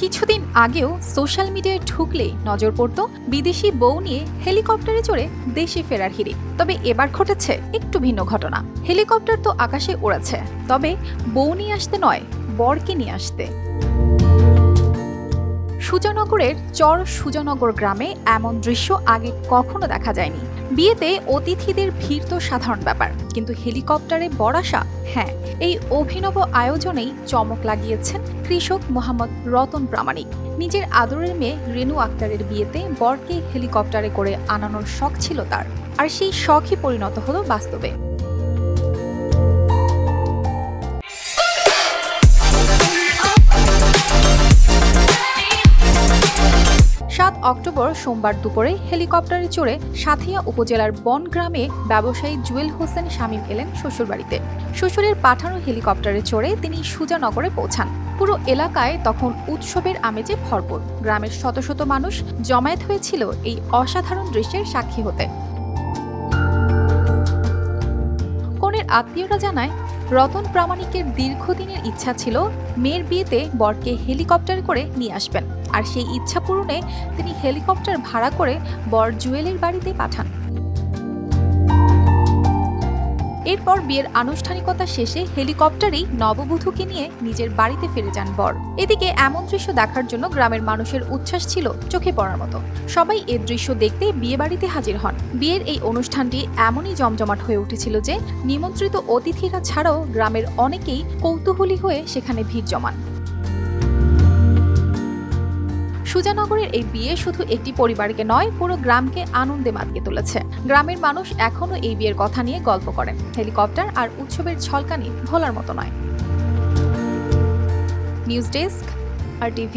কিছুদিন আগেও সোশ্যাল মিডিয়ায় ঢুকলেই নজর পড়ত বিদেশি বউ নিয়ে হেলিকপ্টারে চড়ে দেশে ফেরার হিড়িক। তবে এবার ঘটেছে একটু ভিন্ন ঘটনা। হেলিকপ্টার তো আকাশে উড়েছে, তবে বউ নিয়ে আসতে নয়, বরকে নিয়ে আসতে। সুজানগরের চর সুজানগর গ্রামে এমন দৃশ্য আগে কখনো দেখা যায়নি। বিয়েতে অতিথিদের ভিড় তো সাধারণ ব্যাপার, কিন্তু হেলিকপ্টারে বর আসা, হ্যাঁ, এই অভিনব আয়োজনেই চমক লাগিয়েছেন কৃষক মোহাম্মদ রতন প্রামাণিক। নিজের আদরের মেয়ে রেনু আক্তারের বিয়েতে বরকে হেলিকপ্টারে করে আনানোর শখ ছিল তার, আর সেই শখই পরিণত হলো বাস্তবে। 7 অক্টোবর সোমবার দুপুরে হেলিকপ্টারে চড়ে সাথিয়া উপজেলার বন গ্রামে ব্যবসায়ী জুয়েল হোসেন শামীম এলেন শ্বশুরবাড়িতে। শ্বশুরের পাঠানো হেলিকপ্টারে চড়ে তিনি সুজানগরে পৌঁছান। পুরো এলাকায় তখন উৎসবের আমেজে ভরপুর। গ্রামের শত শত মানুষ জমায়েত হয়েছিল এই অসাধারণ দৃশ্যের সাক্ষী হতে। কনের আত্মীয়রা জানায়, রতন প্রামাণিকের দীর্ঘদিনের ইচ্ছা ছিল মেয়ের বিয়েতে বরকে হেলিকপ্টার করে নিয়ে আসবেন, আর সেই ইচ্ছা পূরণে তিনি হেলিকপ্টার ভাড়া করে বর জুয়েলের বাড়িতে পাঠান। এরপর বিয়ের আনুষ্ঠানিকতা শেষে হেলিকপ্টারেই নববধূকে নিয়ে নিজের বাড়িতে ফিরে যান বর। এদিকে এমন দৃশ্য দেখার জন্য গ্রামের মানুষের উচ্ছ্বাস ছিল চোখে পড়ার মতো। সবাই এই দৃশ্য দেখতে বিয়ে বাড়িতে হাজির হন। বিয়ের এই অনুষ্ঠানটি এমনই জমজমাট হয়ে উঠেছিল যে নিমন্ত্রিত অতিথিরা ছাড়াও গ্রামের অনেকেই কৌতূহলী হয়ে সেখানে ভিড় জমান। সুজানগরের এই বিয়ে শুধু একটি পরিবারকে নয়, পুরো গ্রামকে আনন্দে মাতিয়ে তুলেছে। গ্রামের মানুষ এখনো এই বিয়ের কথা নিয়ে গল্প করেন। হেলিকপ্টার আর উৎসবের ঝলকানি ভোলার মতো নয়। News desk, RTV।